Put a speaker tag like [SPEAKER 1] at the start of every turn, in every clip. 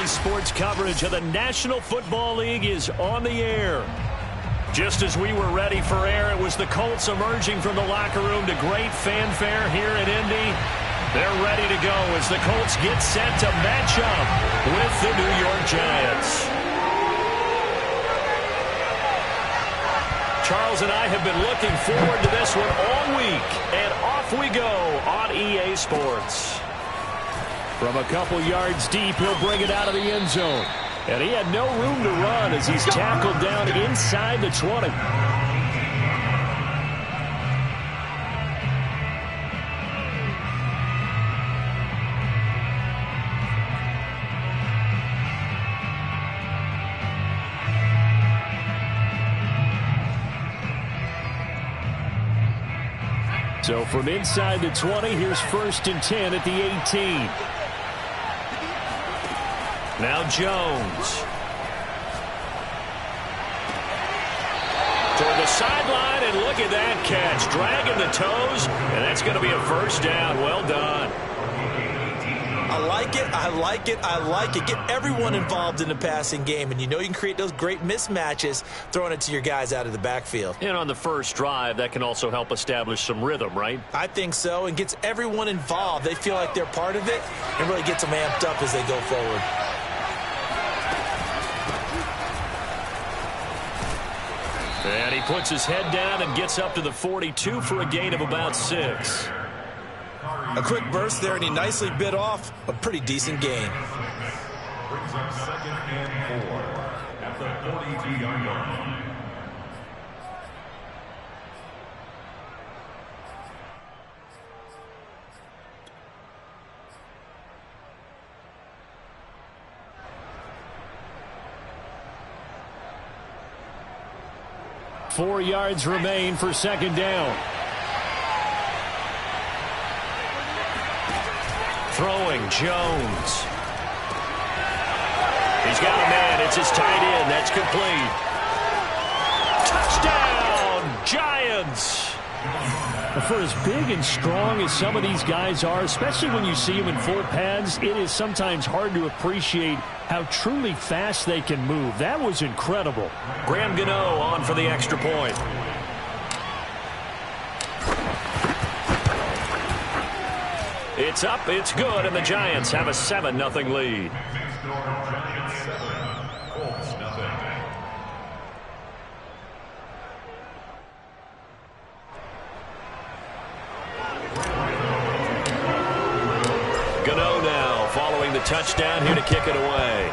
[SPEAKER 1] EA Sports coverage of the National Football League is on the air. Just as we were ready for air, it was the Colts emerging from the locker room to great fanfare here in Indy. They're ready to go as the Colts get set to match up with the New York Giants. Charles and I have been looking forward to this one all week, and off we go on EA Sports. From a couple yards deep, he'll bring it out of the end zone. And he had no room to run as he's tackled down inside the 20. So from inside the 20, here's 1st and 10 at the 18. Now Jones. Toward the sideline, and look at that catch. Dragging the toes, and that's going to be a first down. Well done.
[SPEAKER 2] I like it, I like it, I like it. Get everyone involved in the passing game, and you know you can create those great mismatches throwing it to your guys out of the backfield.
[SPEAKER 1] And on the first drive, that can also help establish some rhythm, right?
[SPEAKER 2] I think so, and gets everyone involved. They feel like they're part of it and really gets them amped up as they go forward.
[SPEAKER 1] And he puts his head down and gets up to the 42 for a gain of about 6.
[SPEAKER 2] A quick burst there, and he nicely bit off a pretty decent gain.
[SPEAKER 3] Brings up 2nd and 4 at the 42-yard line.
[SPEAKER 1] Four yards remain for 2nd down. Throwing Jones. He's got a man. It's his tight end. That's complete. Touchdown, Giants. For as big and strong as some of these guys are, especially when you see them in full pads, it is sometimes hard to appreciate how truly fast they can move. That was incredible. Graham Gano on for the extra point. It's up, it's good, and the Giants have a 7-0 lead.
[SPEAKER 3] Giants 7, Colts 0.
[SPEAKER 1] Gano now following the touchdown here to kick it away.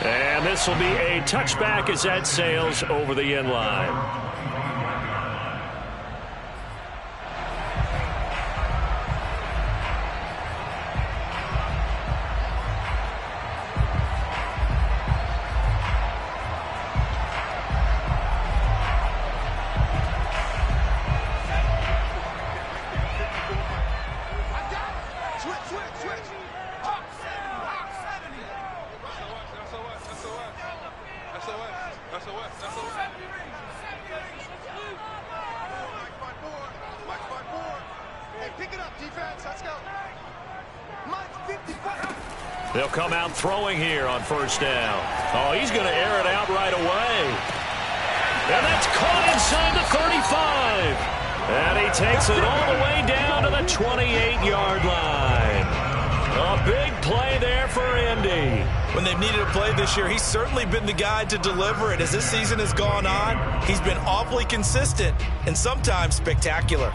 [SPEAKER 1] And this will be a touchback as that sails over the end line. They'll come out throwing here on 1st down. Oh, he's going to air it out right away. And that's caught inside the 35. And he takes it all the way down to the 28-yard line. A big play there for Indy.
[SPEAKER 2] When they've needed a play this year, he's certainly been the guy to deliver it. As this season has gone on, he's been awfully consistent and sometimes spectacular.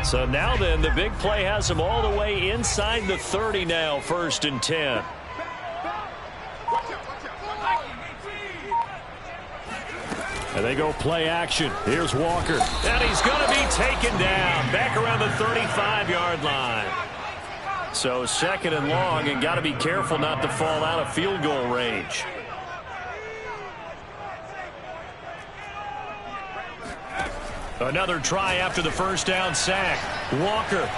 [SPEAKER 1] So now then, the big play has him all the way inside the 30 now, 1st and 10. And they go play action. Here's Walker. And he's going to be taken down back around the 35-yard line. So 2nd and long, and got to be careful not to fall out of field goal range. Another try after the 1st down sack. Walker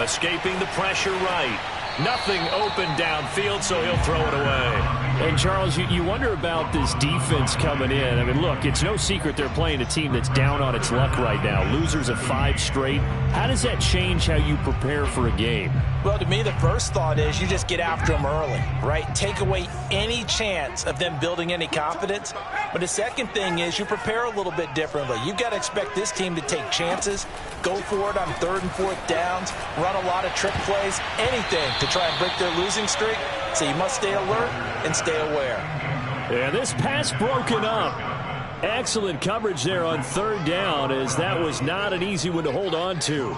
[SPEAKER 1] escaping the pressure right. Nothing open downfield, so he'll throw it away. And, Charles, you wonder about this defense coming in. I mean, look, it's no secret they're playing a team that's down on its luck right now. Losers of 5 straight. How does that change how you prepare for a game?
[SPEAKER 2] Well, to me, the first thought is you just get after them early, right? Take away any chance of them building any confidence. But the second thing is you prepare a little bit differently. You've got to expect this team to take chances, go for it on 3rd and 4th downs, run a lot of trick plays, anything to try and break their losing streak. So you must stay alert and stay aware.
[SPEAKER 1] And this pass broken up. Excellent coverage there on 3rd down, as that was not an easy one to hold on to.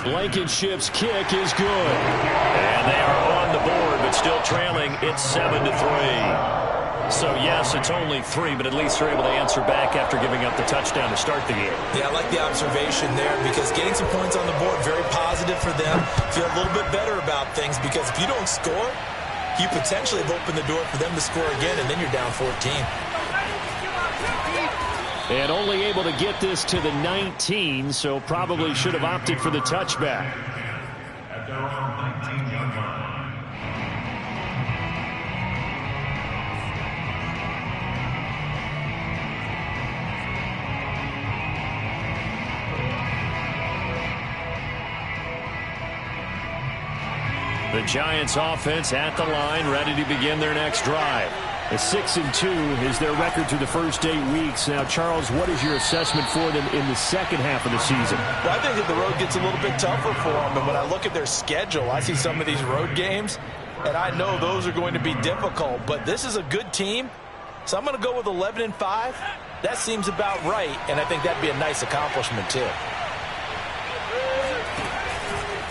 [SPEAKER 1] Blankenship's kick is good. And they are on the board, but still trailing. It's 7-3. So, yes, it's only 3, but at least they're able to answer back after giving up the touchdown to start the game.
[SPEAKER 2] Yeah, I like the observation there because getting some points on the board, very positive for them. Feel a little bit better about things because if you don't score, you potentially have opened the door for them to score again, and then you're down 14.
[SPEAKER 1] And only able to get this to the 19, so probably should have opted for the touchback.
[SPEAKER 3] At their own 19-yard line.
[SPEAKER 1] The Giants offense at the line, ready to begin their next drive. A 6-2 is their record through the first 8 weeks. Now, Charles, what is your assessment for them in the second half of the season?
[SPEAKER 2] Well, I think that the road gets a little bit tougher for them. And when I look at their schedule, I see some of these road games, and I know those are going to be difficult. But this is a good team, so I'm going to go with 11-5. That seems about right, and I think that'd be a nice accomplishment, too.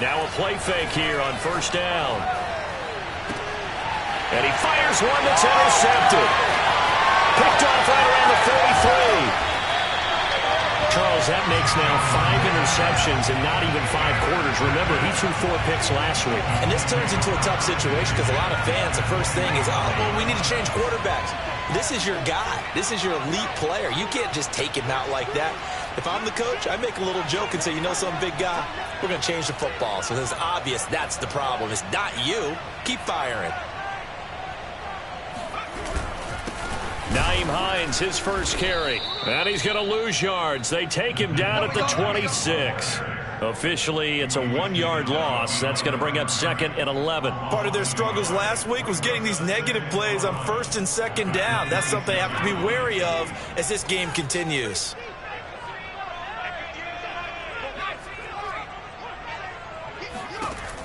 [SPEAKER 1] Now a play fake here on 1st down. And he fires one that's intercepted. Picked off right around the 43. Charles, that makes now 5 interceptions in not even 5 quarters. Remember, he threw 4 picks last week.
[SPEAKER 2] And this turns into a tough situation because a lot of fans, the first thing is, oh, well, we need to change quarterbacks. This is your guy. This is your elite player. You can't just take him out like that. If I'm the coach, I make a little joke and say, you know, some big guy, we're going to change the football. So it's obvious that's the problem. It's not you. Keep firing.
[SPEAKER 1] Nyheim Hines, his first carry. And he's going to lose yards. They take him down at the 26. Officially, it's a 1-yard loss. That's going to bring up 2nd and 11.
[SPEAKER 2] Part of their struggles last week was getting these negative plays on 1st and 2nd down. That's something they have to be wary of as this game continues.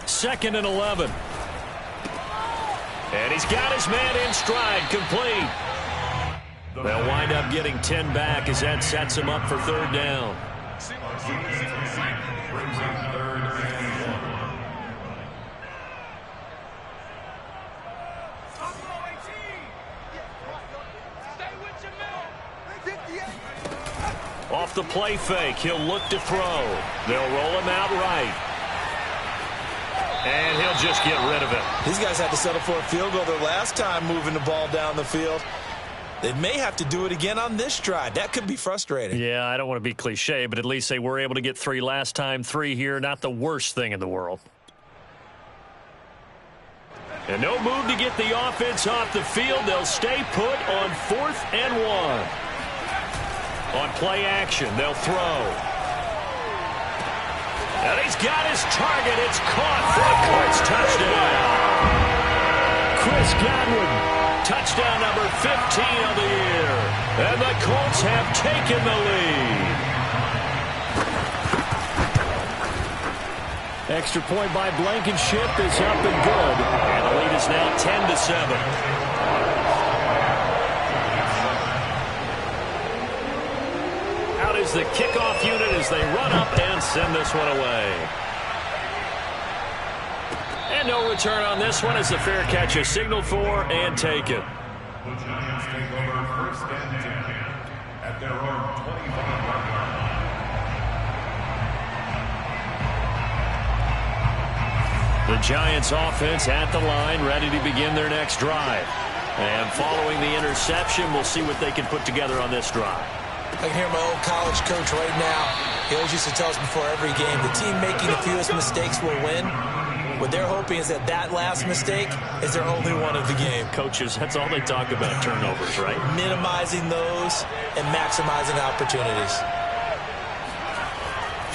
[SPEAKER 1] Second and 11. And he's got his man in stride, complete. They'll wind up getting 10 back as that sets him up for 3rd down. Off the play fake, he'll look to throw. They'll roll him out right. And he'll just get rid of it.
[SPEAKER 2] These guys had to settle for a field goal their last time moving the ball down the field. They may have to do it again on this drive. That could be frustrating.
[SPEAKER 1] Yeah, I don't want to be cliche, but at least they were able to get 3 last time, 3 here. Not the worst thing in the world. And no move to get the offense off the field. They'll stay put on 4th and 1. On play action, they'll throw. And he's got his target. It's caught for a Colts touchdown. Chris Godwin, touchdown number 15 of the year. And the Colts have taken the lead. Extra point by Blankenship is up and good. And the lead is now 10-7. Out is the kickoff unit as they run up and send this one away. And no return on this one as the fair catch is signaled for and taken.
[SPEAKER 3] The Giants take over 1st and 10 at their own 25-yard line.
[SPEAKER 1] The Giants offense at the line, ready to begin their next drive. And following the interception, we'll see what they can put together on this drive.
[SPEAKER 2] I can hear my old college coach right now. He always used to tell us before every game, the team making the fewest mistakes will win. What they're hoping is that that last mistake is their only one of the game.
[SPEAKER 1] Coaches, that's all they talk about, turnovers, right?
[SPEAKER 2] Minimizing those and maximizing opportunities.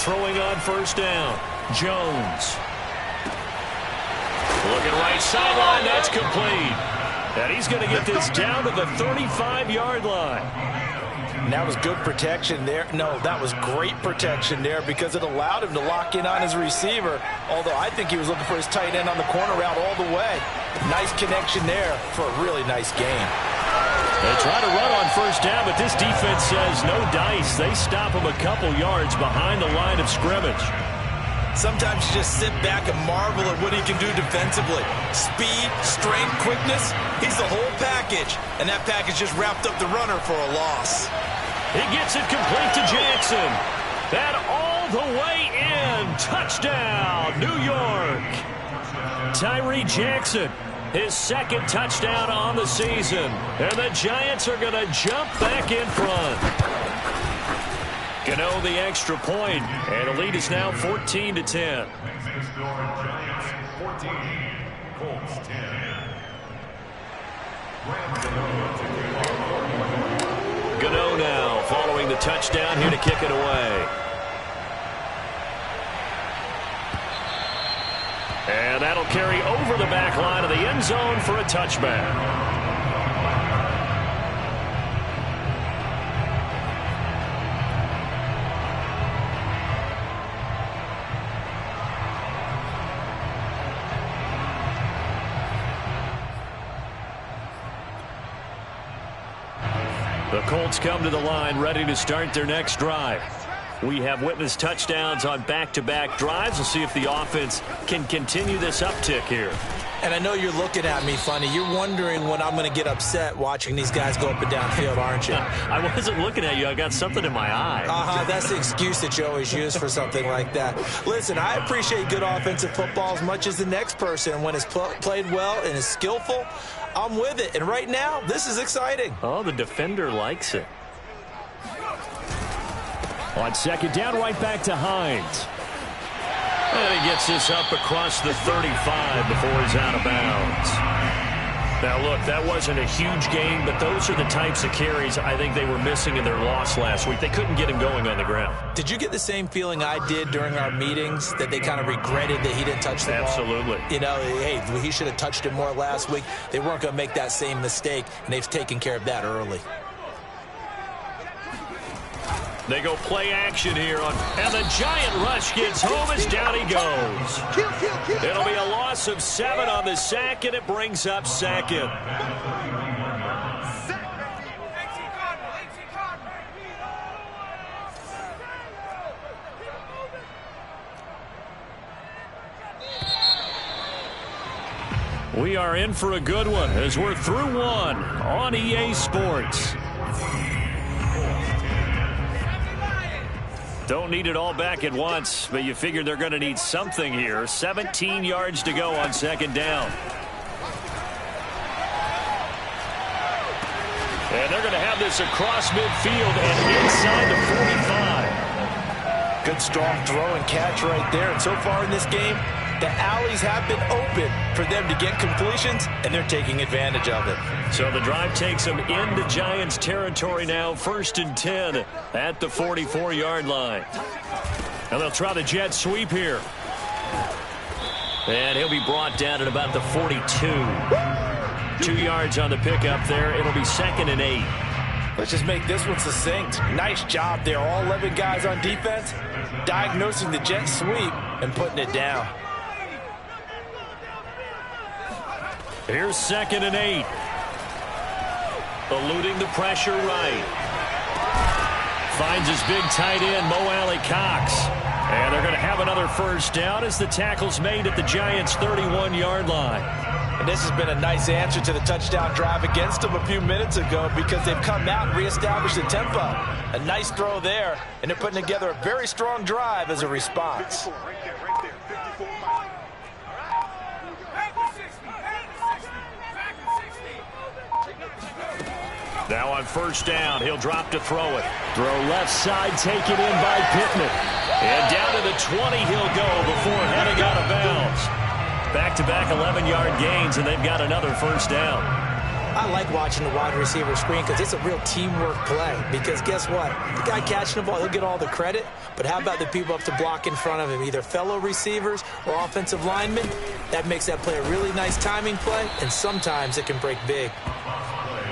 [SPEAKER 1] Throwing on first down, Jones. Looking right sideline, that's complete. And he's going to get this down to the 35-yard line.
[SPEAKER 2] And that was good protection there. No, that was great protection there because it allowed him to lock in on his receiver, although I think he was looking for his tight end on the corner route all the way. Nice connection there for a really nice game.
[SPEAKER 1] They try to run on first down, but this defense says no dice. They stop him a couple yards behind the line of scrimmage.
[SPEAKER 2] Sometimes you just sit back and marvel at what he can do defensively. Speed, strength, quickness, he's the whole package. And that package just wrapped up the runner for a loss.
[SPEAKER 1] He gets it complete to Jackson. That all the way in. Touchdown, New York. Tyree Jackson, his second touchdown on the season. And the Giants are going to jump back in front. Gano the extra point, and the lead is now 14-10.
[SPEAKER 3] Giants 14, Colts 10.
[SPEAKER 1] Gano now following the touchdown here to kick it away. And that'll carry over the back line of the end zone for a touchback. The Colts come to the line ready to start their next drive. We have witnessed touchdowns on back-to-back drives. We'll see if the offense can continue this uptick here.
[SPEAKER 2] And I know you're looking at me funny. You're wondering when I'm going to get upset watching these guys go up and down field, aren't you?
[SPEAKER 1] I wasn't looking at you. I got something in my eye.
[SPEAKER 2] That's the excuse that you always use for something like that. Listen, I appreciate good offensive football as much as the next person. When it's played well and is skillful, I'm with it. And right now, this is exciting.
[SPEAKER 1] Oh, the defender likes it. On second down, right back to Hines. And he gets this up across the 35 before he's out of bounds. Now, look, that wasn't a huge gain, but those are the types of carries I think they were missing in their loss last week. They couldn't get him going on the ground.
[SPEAKER 2] Did you get the same feeling I did during our meetings, that they kind of regretted that he didn't touch the ball?
[SPEAKER 1] Absolutely.
[SPEAKER 2] You know, hey, he should have touched it more last week. They weren't going to make that same mistake, and they've taken care of that early.
[SPEAKER 1] They go play action here, and the giant rush gets home as down he goes. It'll be a loss of 7 on the sack, and it brings up second. We are in for a good one as we're through one on EA Sports. Don't need it all back at once, but you figure they're going to need something here. 17 yards to go on second down. And they're going to have this across midfield and inside the 45.
[SPEAKER 2] Good strong throw and catch right there. And so far in this game, the alleys have been open for them to get completions, and they're taking advantage of it.
[SPEAKER 1] So the drive takes them into Giants territory now, 1st and 10 at the 44-yard line. And they'll try the jet sweep here. And he'll be brought down at about the 42. 2 yards on the pickup there. It'll be 2nd and 8.
[SPEAKER 2] Let's just make this one succinct. Nice job there. All 11 guys on defense diagnosing the jet sweep and putting it down.
[SPEAKER 1] Here's 2nd and 8. Eluding the pressure right. Finds his big tight end, Mo Alley Cox. And they're going to have another first down as the tackle's made at the Giants' 31-yard line.
[SPEAKER 2] And this has been a nice answer to the touchdown drive against them a few minutes ago because they've come out and reestablished the tempo. A nice throw there, and they're putting together a very strong drive as a response.
[SPEAKER 1] Now on first down, he'll drop to throw it. Throw left side, taken in by Pittman. And down to the 20 he'll go before heading out of bounds. Back-to-back 11-yard gains, and they've got another first down.
[SPEAKER 2] I like watching the wide receiver screen because it's a real teamwork play. Because guess what? The guy catching the ball, he'll get all the credit. But how about the people up to block in front of him, either fellow receivers or offensive linemen? That makes that play a really nice timing play, and sometimes it can break big.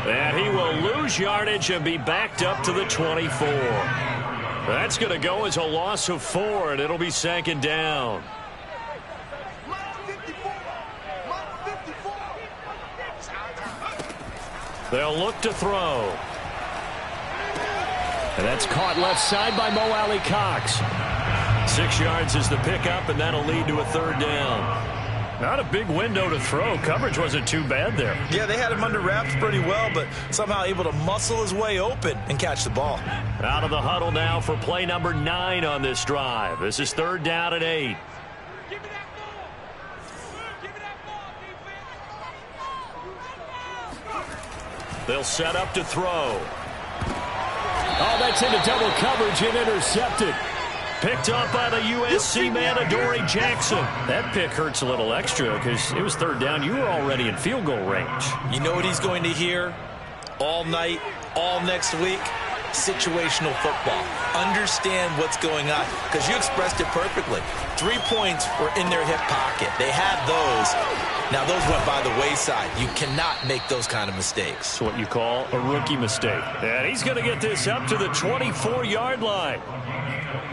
[SPEAKER 1] And he will lose yardage and be backed up to the 24. That's going to go as a loss of 4, and it'll be second down. They'll look to throw. And that's caught left side by Mo Alley-Cox. 6 yards is the pickup, and that'll lead to a third down. Not a big window to throw. Coverage wasn't too bad there.
[SPEAKER 2] Yeah, they had him under wraps pretty well, but somehow able to muscle his way open and catch the ball.
[SPEAKER 1] Out of the huddle now for play number 9 on this drive. This is third down and 8. They'll set up to throw. Oh, that's into double coverage and intercepted. Picked up by the USC man, Adoree Jackson. That pick hurts a little extra because it was third down. You were already in field goal range.
[SPEAKER 2] You know what he's going to hear all night, all next week? Situational football. Understand what's going on, because you expressed it perfectly. 3 points were in their hip pocket. They had those. Now, those went by the wayside. You cannot make those kind of mistakes.
[SPEAKER 1] It's what you call a rookie mistake. And he's going to get this up to the 24-yard line.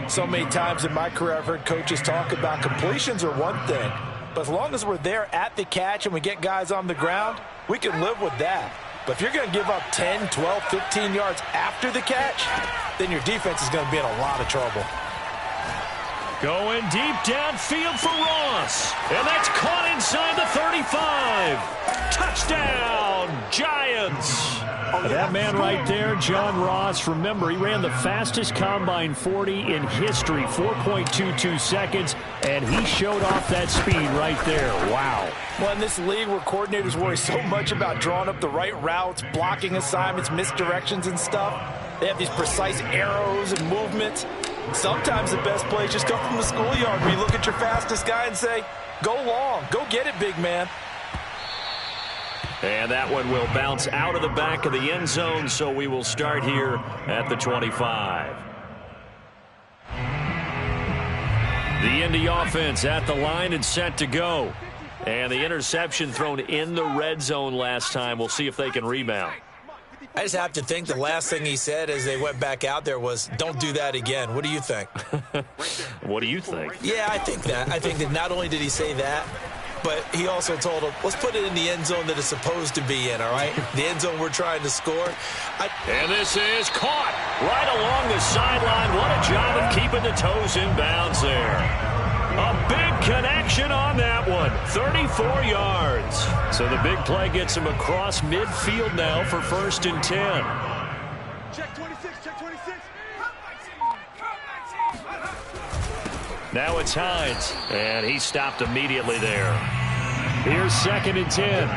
[SPEAKER 2] So many times in my career, I've heard coaches talk about completions are one thing, but as long as we're there at the catch and we get guys on the ground, we can live with that. But if you're going to give up 10, 12, 15 yards after the catch, then your defense is going to be in a lot of trouble.
[SPEAKER 1] Going deep downfield for Ross. And that's caught inside the 35. Touchdown, Giants. That man right there, John Ross, remember, he ran the fastest combine 40 in history, 4.22 seconds, and he showed off that speed right there. Wow.
[SPEAKER 2] Well, in this league where coordinators worry so much about drawing up the right routes, blocking assignments, misdirections and stuff, they have these precise arrows and movements. Sometimes the best plays just come from the schoolyard where you look at your fastest guy and say, go long, go get it, big man.
[SPEAKER 1] And that one will bounce out of the back of the end zone, so we will start here at the 25. The Indy offense at the line and set to go. And the interception thrown in the red zone last time. We'll see if they can rebound.
[SPEAKER 2] I just have to think the last thing he said as they went back out there was, don't do that again. What do you think?
[SPEAKER 1] What do you think?
[SPEAKER 2] Yeah, I think that. I think that not only did he say that, but he also told him, let's put it in the end zone that it's supposed to be in, all right? The end zone we're trying to score.
[SPEAKER 1] And this is caught right along the sideline. What a job of keeping the toes in bounds there. A big connection on that one. 34 yards. So the big play gets him across midfield now for 1st and 10.
[SPEAKER 4] Check 26, check 26.
[SPEAKER 1] Now it's Hines, and he stopped immediately there. Here's 2nd and 10.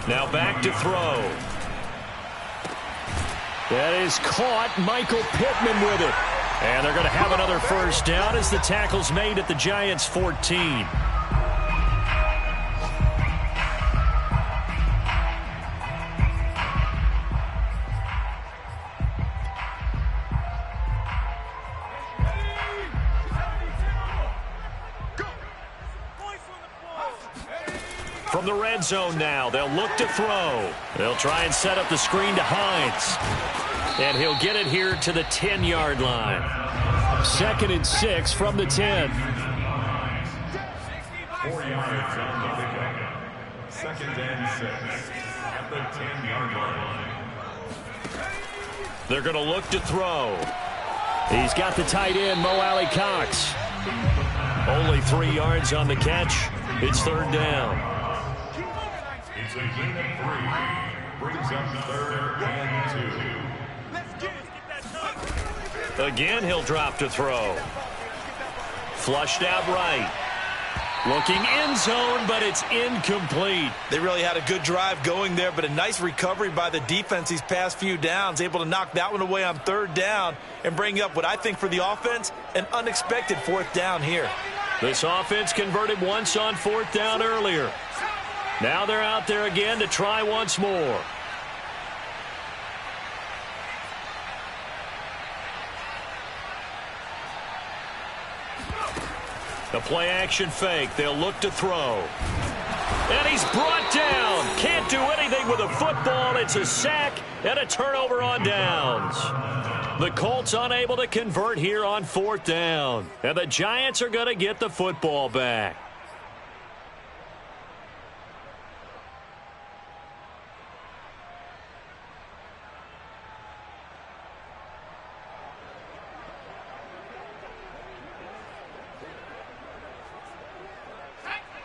[SPEAKER 1] Now back to throw. That is caught. Michael Pittman with it. And they're going to have another first down as the tackle's made at the Giants' 14. From the red zone now, they'll look to throw. They'll try and set up the screen to Hines. And he'll get it here to the 10-yard line. 2nd and 6 from the 10.
[SPEAKER 3] 4 yards on the pickup. 2nd and 6 at the 10-yard line.
[SPEAKER 1] They're going to look to throw. He's got the tight end, Mo Alley-Cox. Only 3 yards on the catch. It's 3rd down.
[SPEAKER 3] It's a gain of 3. Brings up 3rd and 2.
[SPEAKER 1] Again, he'll drop to throw. Flushed out right. Looking end zone, but it's incomplete.
[SPEAKER 2] They really had a good drive going there, but a nice recovery by the defense these past few downs, able to knock that one away on third down and bring up what I think for the offense, an unexpected fourth down here.
[SPEAKER 1] This offense converted once on fourth down earlier. Now they're out there again to try once more. The play-action fake. They'll look to throw. And he's brought down. Can't do anything with a football. It's a sack and a turnover on downs. The Colts unable to convert here on fourth down. And the Giants are going to get the football back.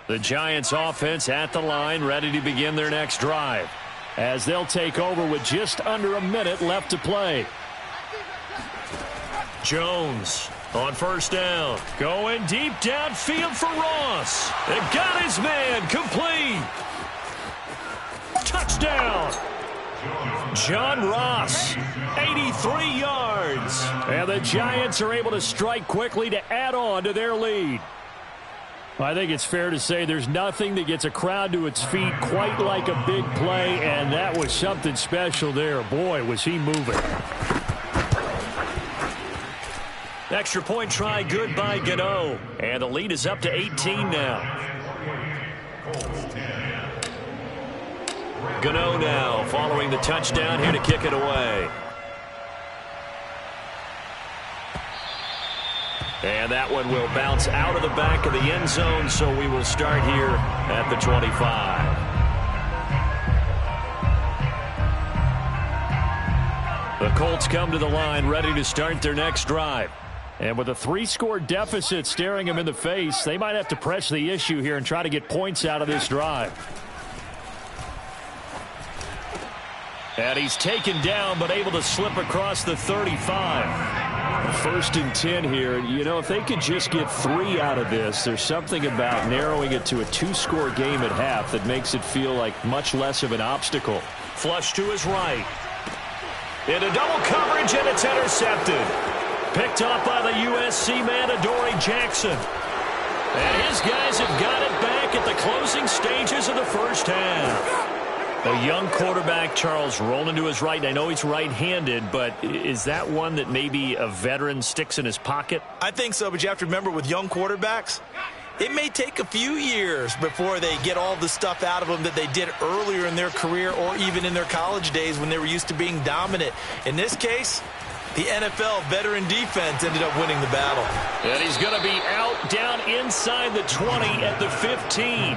[SPEAKER 1] The Giants offense at the line, ready to begin their next drive, as they'll take over with just under a minute left to play. Jones on first down, going deep downfield for Ross. They got his man, complete. Touchdown. John Ross, 83 yards. And the Giants are able to strike quickly to add on to their lead. I think it's fair to say there's nothing that gets a crowd to its feet quite like a big play, and that was something special there. Boy, was he moving. Extra point try good by Gano, and the lead is up to 18 now. Gano now following the touchdown here to kick it away. And that one will bounce out of the back of the end zone, so we will start here at the 25. The Colts come to the line ready to start their next drive. And with a 3-score deficit staring them in the face, they might have to press the issue here and try to get points out of this drive. And he's taken down but able to slip across the 35. First and 10 here. You know, if they could just get 3 out of this, there's something about narrowing it to a 2-score game at half that makes it feel like much less of an obstacle. Flush to his right. Into double coverage, and it's intercepted. Picked up by the USC man, Adoree Jackson. And his guys have got it back at the closing stages of the first half. A young quarterback, Charles, rolling to his right. And I know he's right-handed, but is that one that maybe a veteran sticks in his pocket?
[SPEAKER 2] I think so, but you have to remember with young quarterbacks, it may take a few years before they get all the stuff out of them that they did earlier in their career or even in their college days when they were used to being dominant. In this case, the NFL veteran defense ended up winning the battle.
[SPEAKER 1] And he's going to be out down inside the 20 at the 15.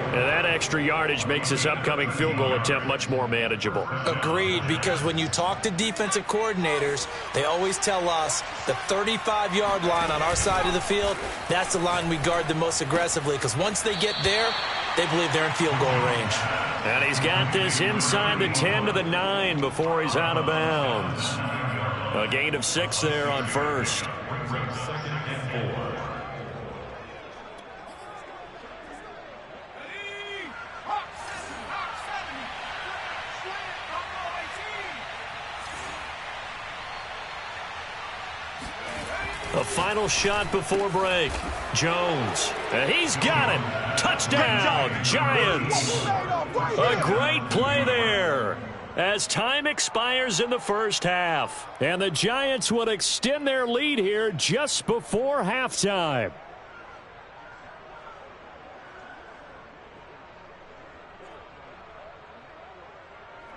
[SPEAKER 1] And that extra yardage makes this upcoming field goal attempt much more manageable.
[SPEAKER 2] Agreed, because when you talk to defensive coordinators, they always tell us the 35-yard line on our side of the field, that's the line we guard the most aggressively, because once they get there, they believe they're in field goal range.
[SPEAKER 1] And he's got this inside the 10 to the 9 before he's out of bounds. A gain of 6 there on first.
[SPEAKER 3] Second and 4.
[SPEAKER 1] A final shot before break. Jones. And he's got it. Touchdown, Giants. A great play there as time expires in the first half. And the Giants will extend their lead here just before halftime.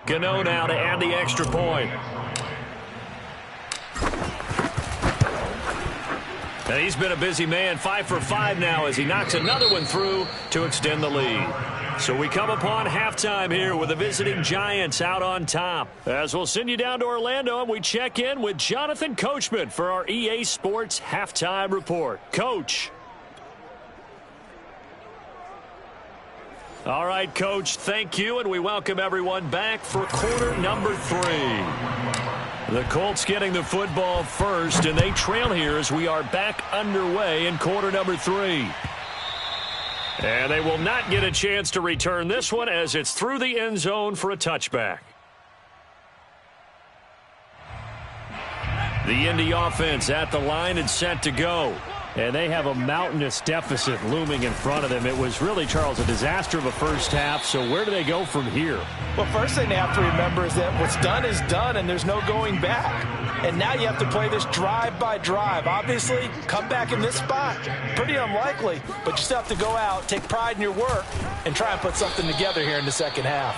[SPEAKER 1] Gano now to add the extra point. And he's been a busy man, 5 for 5 now as he knocks another one through to extend the lead. So we come upon halftime here with the visiting Giants out on top. As we'll send you down to Orlando and we check in with Jonathan Coachman for our EA Sports Halftime Report. Coach. All right, Coach, thank you, and we welcome everyone back for quarter number 3. The Colts getting the football first, and they trail here as we are back underway in quarter number 3. And they will not get a chance to return this one as it's through the end zone for a touchback. The Indy offense at the line and set to go. And they have a mountainous deficit looming in front of them. It was really, Charles, a disaster of a first half. So where do they go from here?
[SPEAKER 2] Well, first thing they have to remember is that what's done is done, and there's no going back. And now you have to play this drive by drive. Obviously, come back in this spot, pretty unlikely. But you still have to go out, take pride in your work, and try and put something together here in the second half.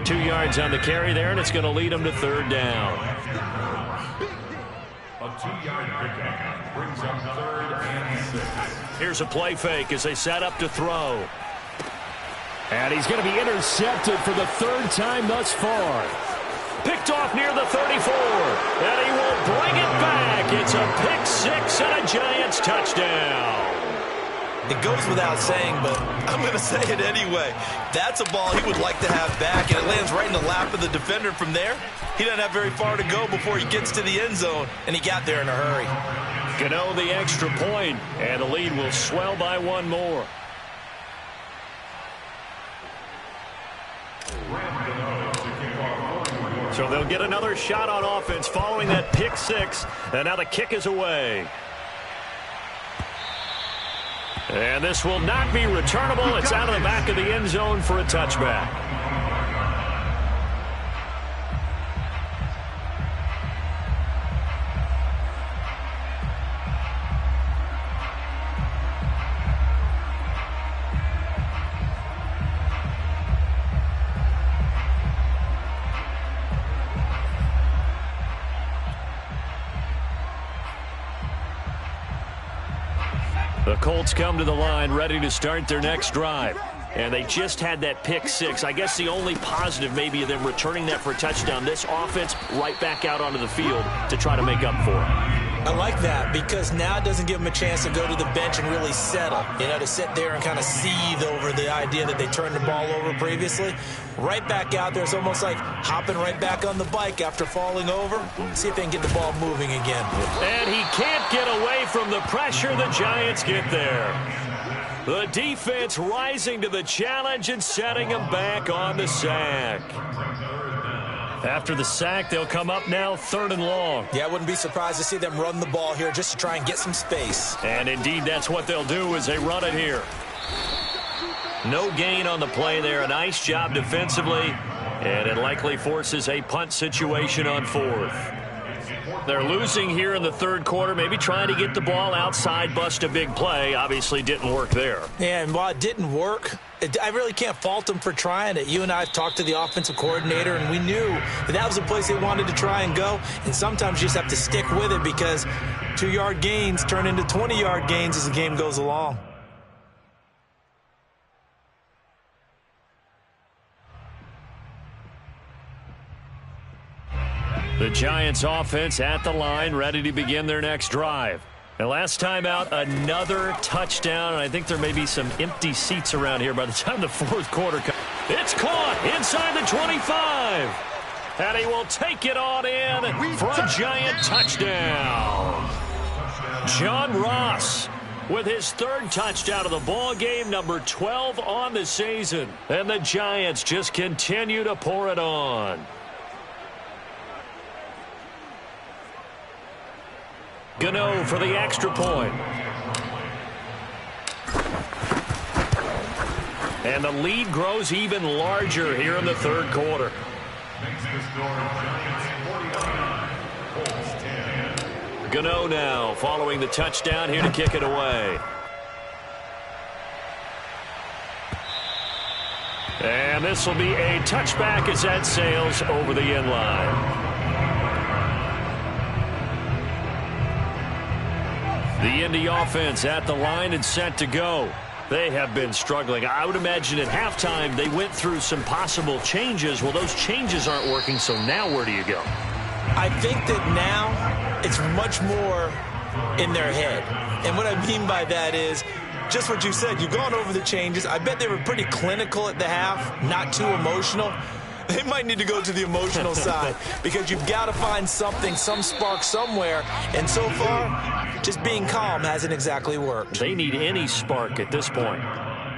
[SPEAKER 1] 2 yards on the carry there, and it's going to lead them to third down.
[SPEAKER 3] A 2-yard pickup brings up 3rd and 6.
[SPEAKER 1] Here's a play fake as they set up to throw. And he's going to be intercepted for the 3rd time thus far. Picked off near the 34. And he will bring it back. It's a pick 6 and a Giants touchdown.
[SPEAKER 5] It goes without saying, but I'm going to say it anyway. That's a ball he would like to have back, and it lands right in the lap of the defender from there. He doesn't have very far to go before he gets to the end zone, and he got there in a hurry.
[SPEAKER 1] Gano the extra point, and the lead will swell by 1 more. So they'll get another shot on offense following that pick 6, and now the kick is away. And this will not be returnable. It's out of the back of the end zone for a touchback. The Colts come to the line ready to start their next drive. And they just had that pick 6. I guess the only positive maybe of them returning that for a touchdown. This offense right back out onto the field to try to make up for it.
[SPEAKER 2] I like that because now it doesn't give them a chance to go to the bench and really settle. You know, to sit there and kind of seethe over the idea that they turned the ball over previously. Right back out there. It's almost like hopping right back on the bike after falling over. See if they can get the ball moving again.
[SPEAKER 1] And he can't get away from the pressure. The Giants get there. The defense rising to the challenge and setting him back on the sack. After the sack, they'll come up now 3rd and long.
[SPEAKER 2] Yeah, I wouldn't be surprised to see them run the ball here just to try and get some space.
[SPEAKER 1] And indeed, that's what they'll do as they run it here. No gain on the play there. A nice job defensively. And it likely forces a punt situation on 4th. They're losing here in the 3rd quarter, maybe trying to get the ball outside, bust a big play. Obviously didn't work there.
[SPEAKER 2] Yeah, and while it didn't work, I really can't fault them for trying it. You and I have talked to the offensive coordinator, and we knew that was a place they wanted to try and go. And sometimes you just have to stick with it because 2-yard gains turn into 20-yard gains as the game goes along.
[SPEAKER 1] The Giants offense at the line, ready to begin their next drive. And last time out, another touchdown. And I think there may be some empty seats around here by the time the 4th quarter comes. It's caught inside the 25. And he will take it on in for a Giant touchdown. John Ross with his 3rd touchdown of the ball game, number 12 on the season. And the Giants just continue to pour it on. Gano for the extra point. And the lead grows even larger here in the 3rd quarter. Gano now following the touchdown here to kick it away. And this will be a touchback as that sails over the end line. The Indy offense at the line and set to go. They have been struggling. I would imagine at halftime they went through some possible changes. Well, those changes aren't working, so now where do you go?
[SPEAKER 2] I think that now it's much more in their head. And what I mean by that is just what you said. You've gone over the changes. I bet they were pretty clinical at the half, not too emotional. They might need to go to the emotional side because you've got to find something, some spark somewhere. And so far, just being calm hasn't exactly worked.
[SPEAKER 1] They need any spark at this point.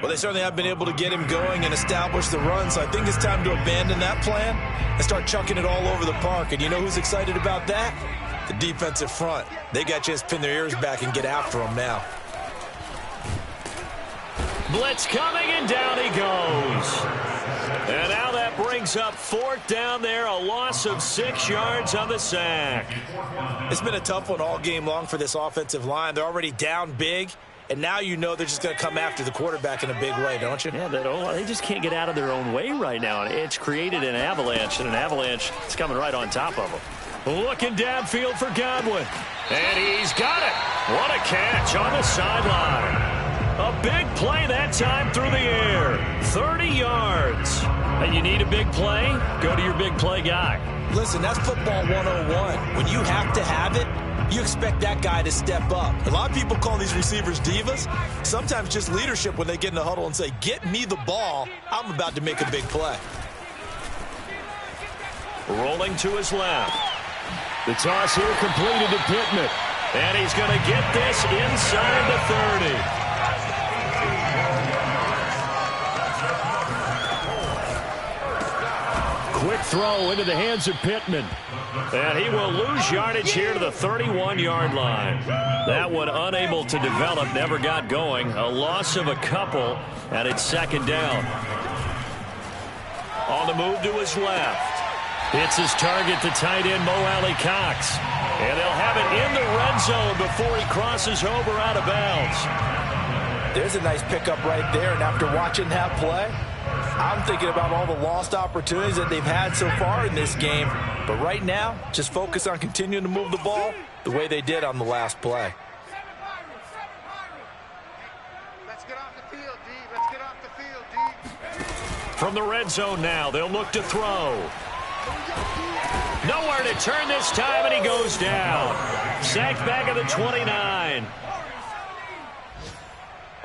[SPEAKER 2] Well, they certainly have been able to get him going and establish the run, so I think it's time to abandon that plan and start chucking it all over the park. And you know who's excited about that? The defensive front. They got a chance to pin their ears back and get after him now.
[SPEAKER 1] Blitz coming, and down he goes. And now that brings up 4th down there, a loss of 6 yards on the sack.
[SPEAKER 2] It's been a tough one all game long for this offensive line. They're already down big. And now you know they're just going to come after the quarterback in a big way, don't you?
[SPEAKER 1] Yeah, they just can't get out of their own way right now. And it's created an avalanche, and an avalanche is coming right on top of them. Looking downfield for Godwin. And he's got it. What a catch on the sideline. A big play that time through the air. 30 yards. And you need a big play? Go to your big play guy.
[SPEAKER 2] Listen, that's football 101. When you have to have it, you expect that guy to step up. A lot of people call these receivers divas. Sometimes just leadership when they get in the huddle and say, get me the ball. I'm about to make a big play.
[SPEAKER 1] Rolling to his left. The toss here completed to Pittman. And he's going to get this inside the 30. Quick throw into the hands of Pittman. And he will lose yardage here to the 31-yard line. That one unable to develop, never got going. A loss of a couple, and it's 2nd down. On the move to his left. Hits his target, the tight end, Mo Alley-Cox. And they'll have it in the red zone before he crosses over out of bounds.
[SPEAKER 2] There's a nice pickup right there, and after watching that play, I'm thinking about all the lost opportunities that they've had so far in this game. But right now, just focus on continuing to move the ball the way they did on the last play.
[SPEAKER 4] Let's get off the field, D. Let's get off the field, D.
[SPEAKER 1] From the red zone now, they'll look to throw. Nowhere to turn this time, and he goes down. Sacked back at the 29.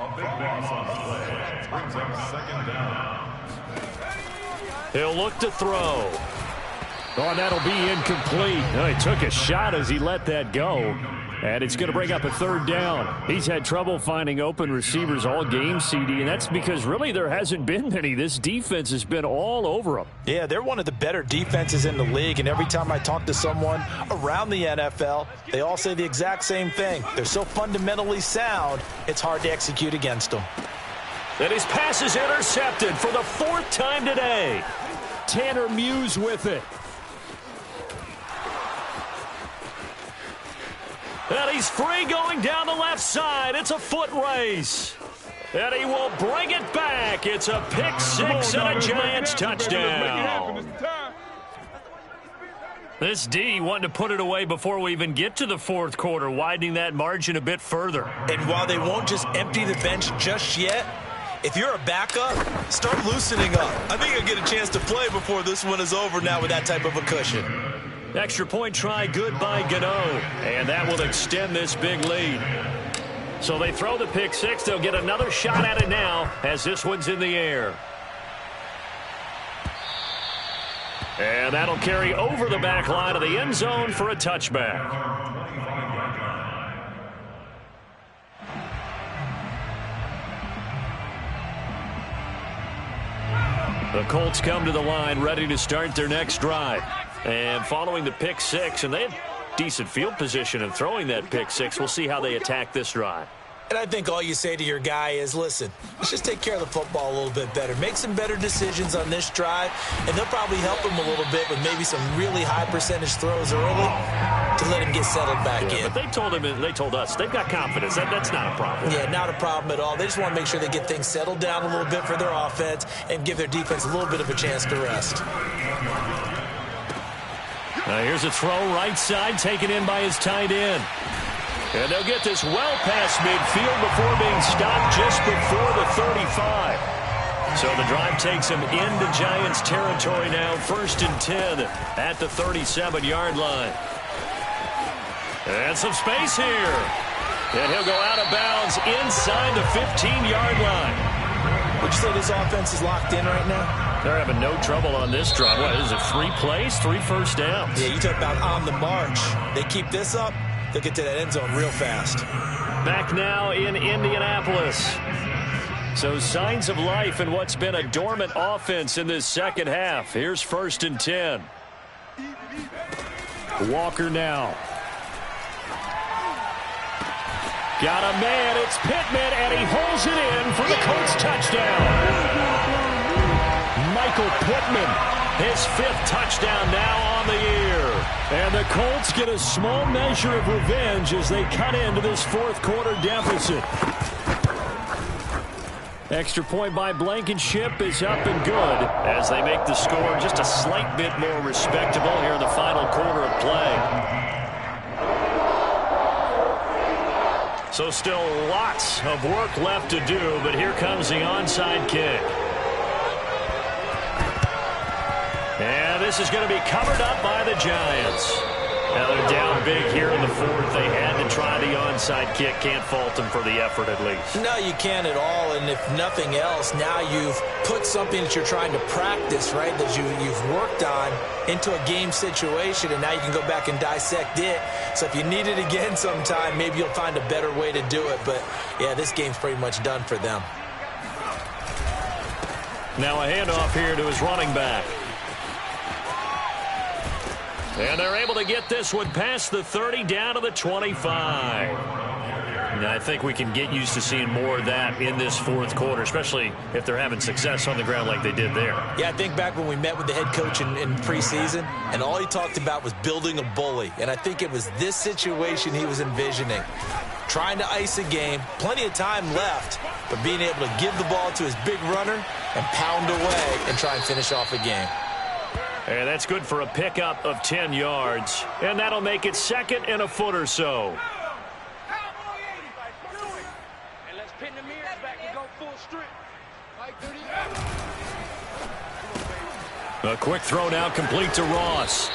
[SPEAKER 3] A big loss on the play. Brings up 2nd down.
[SPEAKER 1] He'll look to throw. Oh, and that'll be incomplete. Oh, he took a shot as he let that go. And it's going to bring up a 3rd down. He's had trouble finding open receivers all game, CD, and that's because really there hasn't been many. This defense has been all over them.
[SPEAKER 2] Yeah, they're one of the better defenses in the league, and every time I talk to someone around the NFL, they all say the exact same thing. They're so fundamentally sound, it's hard to execute against them.
[SPEAKER 1] And his pass is intercepted for the 4th time today. Tanner Muse with it. And he's free going down the left side. It's a foot race. And he will bring it back. It's a pick 6 and a Giants touchdown. This D wanting to put it away before we even get to the 4th quarter, widening that margin a bit further.
[SPEAKER 2] And while they won't just empty the bench just yet, if you're a backup, start loosening up. I think you'll get a chance to play before this one is over now with that type of a cushion.
[SPEAKER 1] Extra point try good by Gano. And that will extend this big lead. So they throw the pick 6. They'll get another shot at it now as this one's in the air. And that'll carry over the back line of the end zone for a touchback. The Colts come to the line ready to start their next drive. And following the pick 6, and they had decent field position in throwing that pick 6. We'll see how they attack this drive.
[SPEAKER 2] And I think all you say to your guy is, listen, let's just take care of the football a little bit better. Make some better decisions on this drive, and they'll probably help him a little bit with maybe some really high percentage throws early to let him get settled back in.
[SPEAKER 1] But they told us they've got confidence. That's not a problem.
[SPEAKER 2] Yeah, not a problem at all. They just want to make sure they get things settled down a little bit for their offense and give their defense a little bit of a chance to rest.
[SPEAKER 1] Here's a throw right side taken in by his tight end. And they'll get this well past midfield before being stopped just before the 35. So the drive takes him into Giants territory now. 1st and 10 at the 37-yard line. And some space here. And he'll go out of bounds inside the 15-yard line.
[SPEAKER 2] Would you say this offense is locked in right now?
[SPEAKER 1] They're having no trouble on this drive. What is it, 3 plays, 3 first downs?
[SPEAKER 2] Yeah, you talk about on the march. They keep this up, they'll get to that end zone real fast.
[SPEAKER 1] Back now in Indianapolis. So signs of life in what's been a dormant offense in this second half. Here's 1st and 10. Walker now. Got a man. It's Pittman, and he holds it in for the Colts touchdown. Michael Pittman, his 5th touchdown now on the year. And the Colts get a small measure of revenge as they cut into this 4th quarter deficit. Extra point by Blankenship is up and good as they make the score just a slight bit more respectable here in the final quarter of play. So still lots of work left to do, but here comes the onside kick. And this is going to be covered up by the Giants. Now they're down big here in the 4th. They had to try the onside kick. Can't fault them for the effort at least.
[SPEAKER 2] No, you can't at all. And if nothing else, now you've put something that you're trying to practice, right, that you've worked on into a game situation, and now you can go back and dissect it. So if you need it again sometime, maybe you'll find a better way to do it. But, yeah, this game's pretty much done for them.
[SPEAKER 1] Now a handoff here to his running back. And they're able to get this one past the 30 down to the 25. And I think we can get used to seeing more of that in this 4th quarter, especially if they're having success on the ground like they did there.
[SPEAKER 2] Yeah, I think back when we met with the head coach in preseason, and all he talked about was building a bully. And I think it was this situation he was envisioning. Trying to ice a game, plenty of time left, but being able to give the ball to his big runner and pound away and try and finish off a game.
[SPEAKER 1] And that's good for a pickup of 10 yards. And that'll make it 2nd and a foot or so.
[SPEAKER 4] And let's pin the mirrors back and go full strength.
[SPEAKER 1] A quick throw now complete to Ross.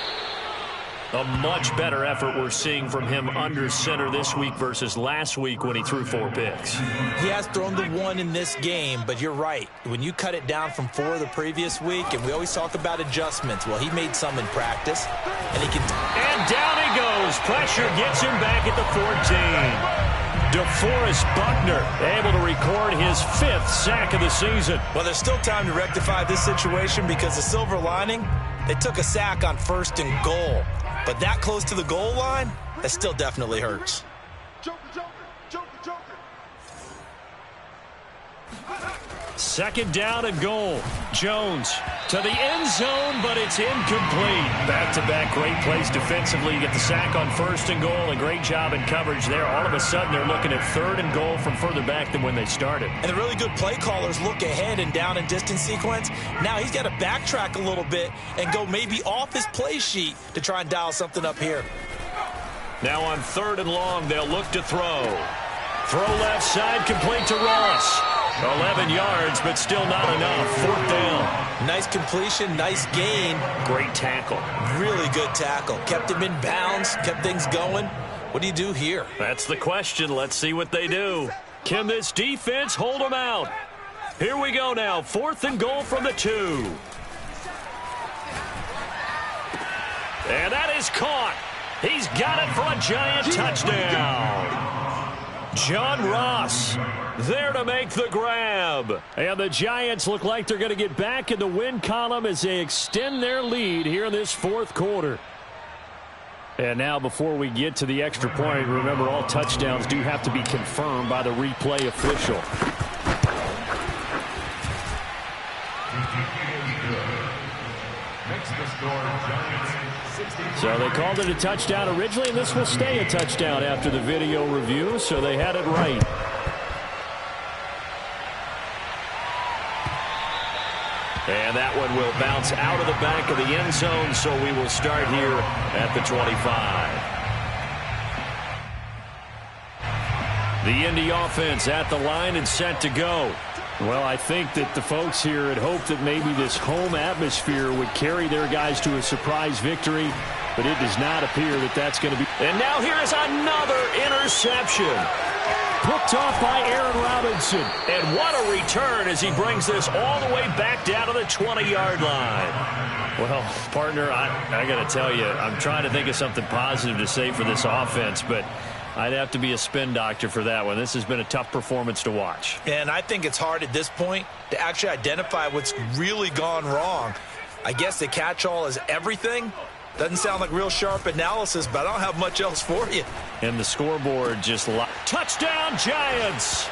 [SPEAKER 1] A much better effort we're seeing from him under center this week versus last week when he threw 4 picks.
[SPEAKER 2] He has thrown the 1 in this game, but you're right. When you cut it down from 4 the previous week, and we always talk about adjustments, well, he made some in practice, and he can...
[SPEAKER 1] And down he goes. Pressure gets him back at the 14. DeForest Buckner able to record his 5th sack of the season.
[SPEAKER 2] Well, there's still time to rectify this situation because the silver lining, they took a sack on 1st and goal. But that close to the goal line, that still definitely hurts.
[SPEAKER 4] Joker, Joker, Joker, Joker.
[SPEAKER 1] 2nd down and goal. Jones to the end zone, but it's incomplete. Back-to-back great plays defensively. You get the sack on 1st and goal. A great job in coverage there. All of a sudden, they're looking at 3rd and goal from further back than when they started.
[SPEAKER 2] And the really good play callers look ahead and down and distance sequence. Now he's got to backtrack a little bit and go maybe off his play sheet to try and dial something up here.
[SPEAKER 1] Now on 3rd and long, they'll look to throw. Throw left side, complete to Ross. 11 yards, but still not enough. 4th down.
[SPEAKER 2] Nice completion, nice gain.
[SPEAKER 1] Great tackle.
[SPEAKER 2] Really good tackle. Kept him in bounds, kept things going. What do you do here?
[SPEAKER 1] That's the question. Let's see what they do. Can this defense hold them out? Here we go now. 4th and goal from the 2. And that is caught. He's got it for a Giant touchdown. John Ross there to make the grab. And the Giants look like they're going to get back in the win column as they extend their lead here in this 4th quarter. And now before we get to the extra point, remember all touchdowns do have to be confirmed by the replay official. So they called it a touchdown originally, and this will stay a touchdown after the video review, so they had it right. And that one will bounce out of the back of the end zone, so we will start here at the 25. The Indy offense at the line and set to go. Well, I think that the folks here had hoped that maybe this home atmosphere would carry their guys to a surprise victory, but it does not appear that that's going to be. And now here is another interception. picked off by Aaron Robinson. And what a return as he brings this all the way back down to the 20-yard line. Well, partner, I got to tell you, I'm trying to think of something positive to say for this offense, but I'd have to be a spin doctor for that one. This has been a tough performance to watch.
[SPEAKER 2] And I think it's hard at this point to actually identify what's really gone wrong. I guess the catch-all is everything. Doesn't sound like real sharp analysis, but I don't have much else for you.
[SPEAKER 1] And the scoreboard just touchdown Giants.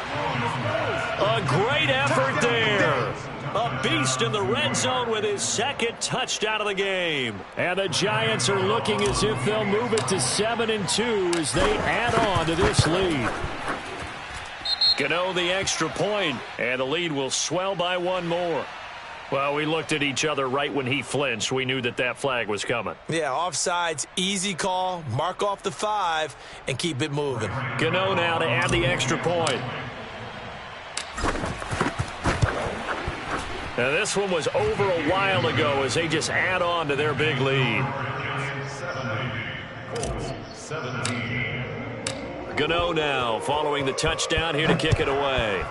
[SPEAKER 1] A great effort there. A beast in the red zone with his second touchdown of the game. And the Giants are looking as if they'll move it to 7-2 as they add on to this lead. Gano the extra point, and the lead will swell by one more. Well, we looked at each other right when he flinched. We knew that flag was coming.
[SPEAKER 2] Yeah, offsides, easy call, mark off the 5, and keep it moving.
[SPEAKER 1] Gano now to add the extra point. Now, this one was over a while ago as they just add on to their big lead.
[SPEAKER 3] 17.
[SPEAKER 1] Gano now following the touchdown here to kick it away.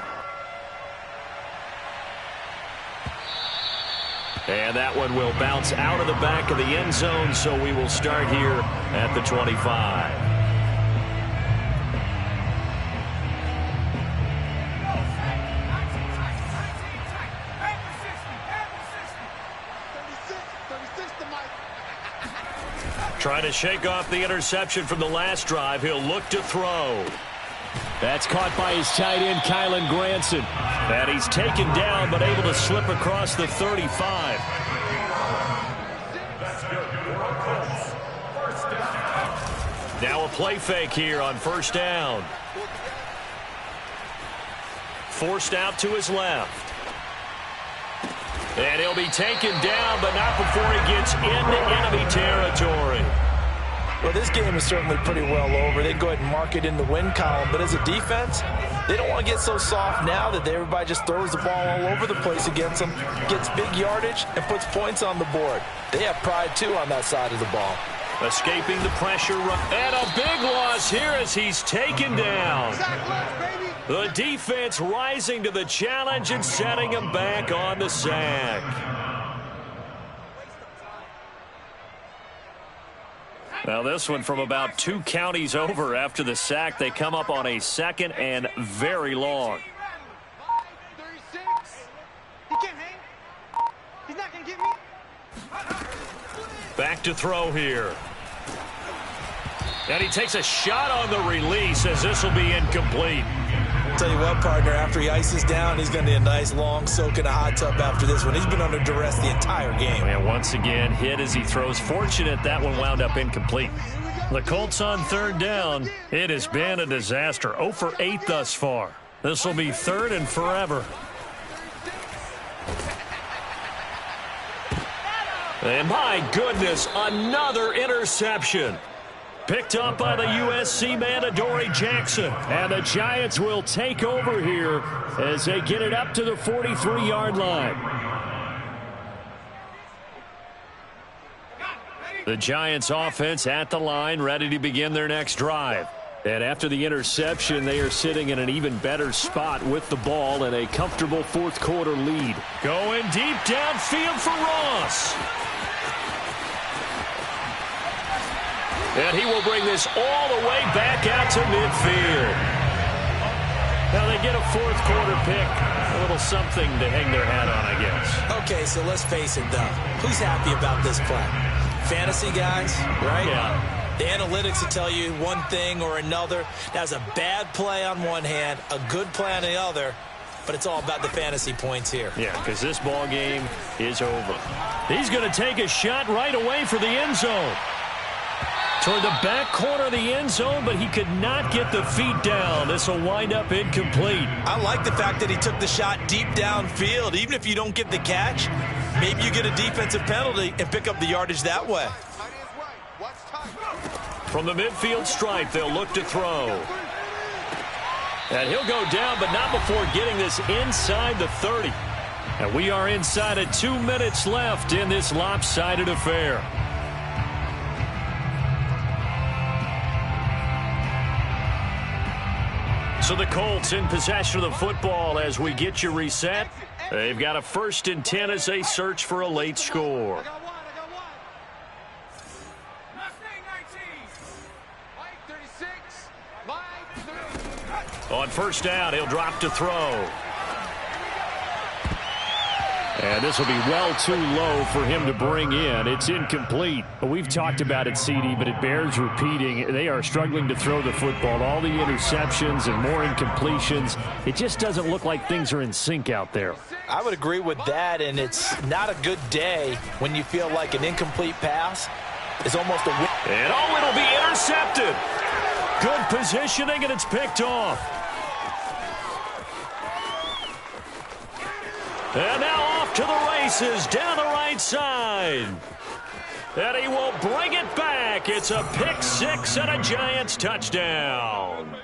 [SPEAKER 1] And that one will bounce out of the back of the end zone, so we will start here at the 25. Trying to shake off the interception from the last drive. He'll look to throw. That's caught by his tight end, Kylen Granson. And he's taken down, but able to slip across the 35. Now a play fake here on first down. Forced out to his left. And he'll be taken down, but not before he gets into enemy territory.
[SPEAKER 2] Well, this game is certainly pretty well over. They go ahead and mark it in the win column. But as a defense, they don't want to get so soft now that everybody just throws the ball all over the place against them, gets big yardage, and puts points on the board. They have pride, too, on that side of the ball.
[SPEAKER 1] Escaping the pressure. And a big loss here as he's taken down. The defense rising to the challenge and setting him back on the sack. Now this one from about 2 counties over after the sack. They come up on a second and very long.
[SPEAKER 4] 36. He can't hang. He's not going to get me.
[SPEAKER 1] Back to throw here. And he takes a shot on the release as this will be incomplete.
[SPEAKER 2] Tell you what, partner, after he ices down, he's going to need a nice long soak in a hot tub after this one. He's been under duress the entire game.
[SPEAKER 1] And once again, hit as he throws. Fortunate that one wound up incomplete. The Colts on third down. It has been a disaster. 0 for 8 thus far. This will be third and forever. And my goodness, another interception. Picked up by the USC man, Adoree Jackson. And the Giants will take over here as they get it up to the 43-yard line. The Giants offense at the line, ready to begin their next drive. And after the interception, they are sitting in an even better spot with the ball and a comfortable fourth quarter lead. Going deep downfield for Ross. And he will bring this all the way back out to midfield. Now they get a fourth quarter pick. A little something to hang their hat on, I guess.
[SPEAKER 2] Okay, so let's face it, though. Who's happy about this play? Fantasy guys, right?
[SPEAKER 1] Yeah.
[SPEAKER 2] The analytics will tell you one thing or another. That's a bad play on one hand, a good play on the other, but it's all about the fantasy points here.
[SPEAKER 1] Yeah, because this ball game is over. He's going to take a shot right away for the end zone. Toward the back corner of the end zone, but he could not get the feet down. This will wind up incomplete.
[SPEAKER 2] I like the fact that he took the shot deep downfield. Even if you don't get the catch, maybe you get a defensive penalty and pick up the yardage that way.
[SPEAKER 1] From the midfield stripe, they'll look to throw. And he'll go down, but not before getting this inside the 30. And we are inside of 2 minutes left in this lopsided affair. So the Colts in possession of the football as we get you reset. They've got a 1st and 10 as they search for a late score. On 1st down, he'll drop to throw. And this will be well too low for him to bring in. It's incomplete. We've talked about it, CD, but it bears repeating. They are struggling to throw the football. All the interceptions and more incompletions. It just doesn't look like things are in sync out there.
[SPEAKER 2] I would agree with that, and it's not a good day when you feel like an incomplete pass is almost a win.
[SPEAKER 1] And it'll be intercepted. Good positioning, and it's picked off. And now off to the races down the right side. And he will bring it back. It's a pick 6 and a Giants touchdown.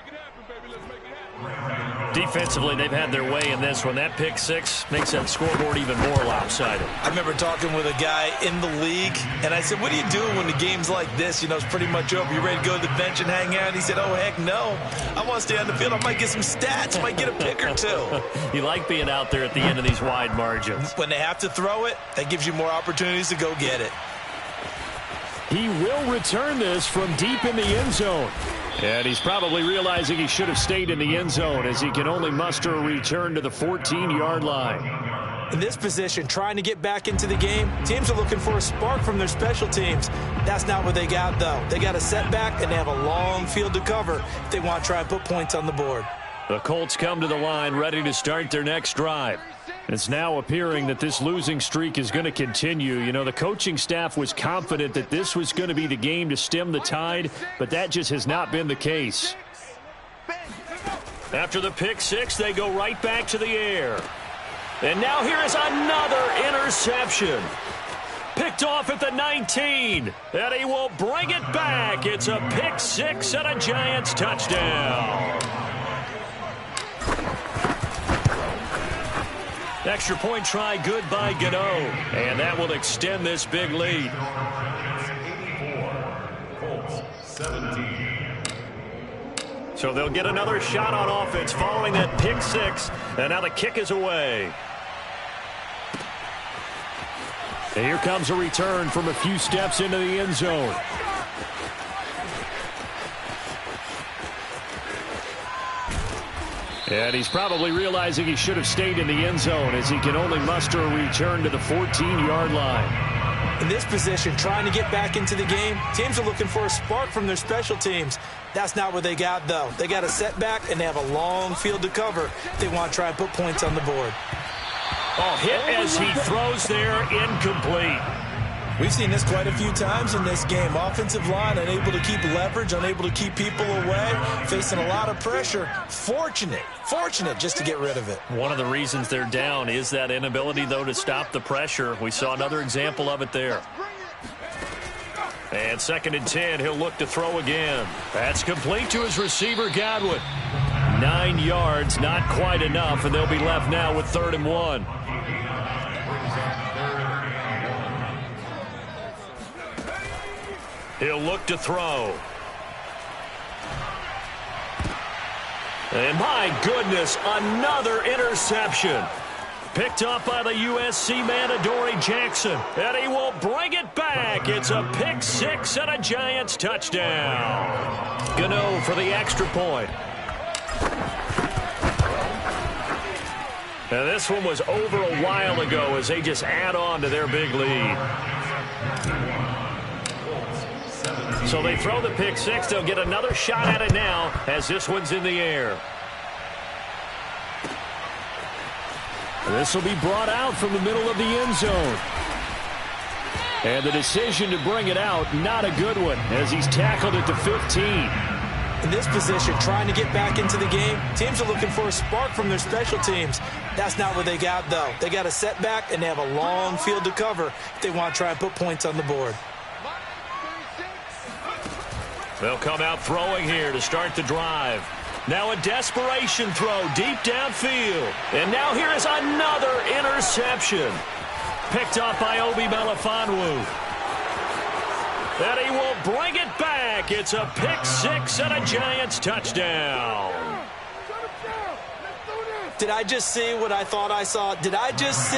[SPEAKER 1] Defensively, they've had their way in this one. That pick 6 makes that scoreboard even more lopsided.
[SPEAKER 2] I remember talking with a guy in the league, and I said, what are you doing when the game's like this? You know, it's pretty much over. You ready to go to the bench and hang out? And he said, oh, heck no. I want to stay on the field. I might get some stats. I might get a pick or two.
[SPEAKER 1] You like being out there at the end of these wide margins.
[SPEAKER 2] When they have to throw it, that gives you more opportunities to go get it.
[SPEAKER 1] He will return this from deep in the end zone. And he's probably realizing he should have stayed in the end zone as he can only muster a return to the 14-yard line.
[SPEAKER 2] In this position, trying to get back into the game, teams are looking for a spark from their special teams. That's not what they got, though. They got a setback, and they have a long field to cover if they want to try and put points on the board.
[SPEAKER 1] The Colts come to the line ready to start their next drive. It's now appearing that this losing streak is going to continue. You know, the coaching staff was confident that this was going to be the game to stem the tide, but that just has not been the case. After the pick 6, they go right back to the air. And now here is another interception. Picked off at the 19, and he will bring it back. It's a pick 6 and a Giants touchdown. Extra point try good by Gano. And that will extend this big lead.
[SPEAKER 3] 17.
[SPEAKER 1] So they'll get another shot on offense following that pick 6. And now the kick is away. And here comes a return from a few steps into the end zone. And he's probably realizing he should have stayed in the end zone as he can only muster a return to the 14-yard line.
[SPEAKER 2] In this position, trying to get back into the game, teams are looking for a spark from their special teams. That's not what they got, though. They got a setback, and they have a long field to cover if they want to try and put points on the board.
[SPEAKER 1] Oh, hit as he throws there, incomplete.
[SPEAKER 2] We've seen this quite a few times in this game. Offensive line unable to keep leverage, unable to keep people away, facing a lot of pressure. Fortunate just to get rid of it.
[SPEAKER 1] One of the reasons they're down is that inability, though, to stop the pressure. We saw another example of it there. And 2nd and 10, he'll look to throw again. That's complete to his receiver, Godwin. 9 yards, not quite enough, and they'll be left now with 3rd and 1. He'll look to throw. And my goodness, another interception. Picked up by the USC man, Adoree Jackson. And he will bring it back. It's a pick 6 and a Giants touchdown. Gano for the extra point. And this one was over a while ago as they just add on to their big lead. So they throw the pick 6. They'll get another shot at it now as this one's in the air. This will be brought out from the middle of the end zone. And the decision to bring it out, not a good one, as he's tackled at the 15.
[SPEAKER 2] In this position, trying to get back into the game, teams are looking for a spark from their special teams. That's not what they got, though. They got a setback, and they have a long field to cover if they want to try and put points on the board.
[SPEAKER 1] They'll come out throwing here to start the drive. Now a desperation throw deep downfield. And now here is another interception. Picked up by Obi Melifonwu. And he will bring it back. It's a pick 6 and a Giants touchdown.
[SPEAKER 2] Did I just see what I thought I saw? Did I just see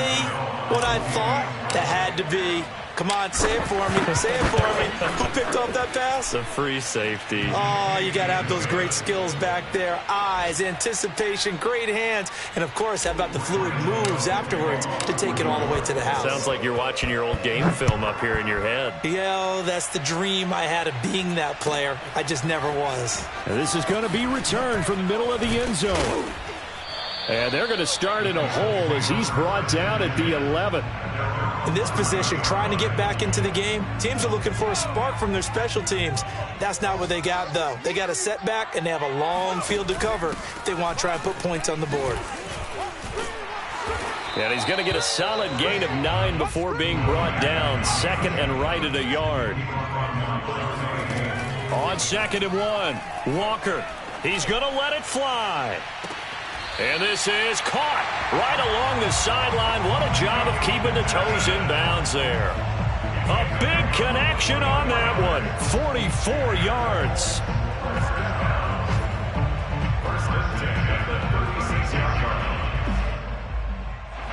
[SPEAKER 2] what I thought? That had to be. Come on, say it for me. Say it for me. Who picked off that pass?
[SPEAKER 1] The free safety.
[SPEAKER 2] Oh, you got to have those great skills back there. Eyes, anticipation, great hands. And, of course, how about the fluid moves afterwards to take it all the way to the house?
[SPEAKER 1] Sounds like you're watching your old game film up here in your head.
[SPEAKER 2] Yeah, that's the dream I had of being that player. I just never was.
[SPEAKER 1] And this is going to be returned from the middle of the end zone. And they're going to start in a hole as he's brought down at the 11.
[SPEAKER 2] In this position, trying to get back into the game, teams are looking for a spark from their special teams. That's not what they got, though. They got a setback, and they have a long field to cover if they want to try and put points on the board.
[SPEAKER 1] And he's going to get a solid gain of 9 before being brought down. Second and right at a yard. On 2nd and 1, Walker. He's going to let it fly. And this is caught right along the sideline. What a job of keeping the toes in bounds there. A big connection on that one. 44 yards.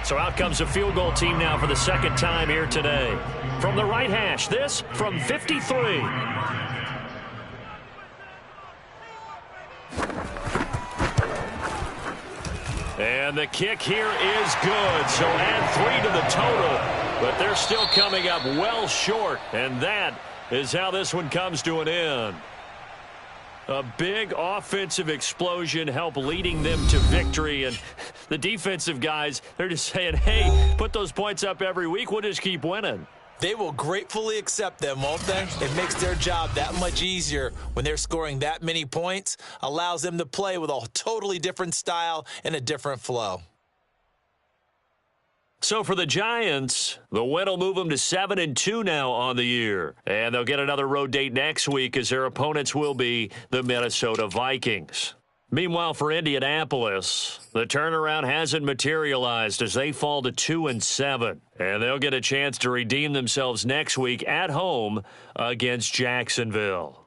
[SPEAKER 1] So out comes a field goal team now for the second time here today. From the right hash, this from 53. And the kick here is good, so add 3 to the total. But they're still coming up well short, and that is how this one comes to an end. A big offensive explosion helped leading them to victory, and the defensive guys, they're just saying, hey, put those points up every week, we'll just keep winning.
[SPEAKER 2] They will gratefully accept them, won't they? It makes their job that much easier when they're scoring that many points, allows them to play with a totally different style and a different flow.
[SPEAKER 1] So for the Giants, the win will move them to 7-2 now on the year. And they'll get another road date next week as their opponents will be the Minnesota Vikings. Meanwhile, for Indianapolis, the turnaround hasn't materialized as they fall to 2-7. And they'll get a chance to redeem themselves next week at home against Jacksonville.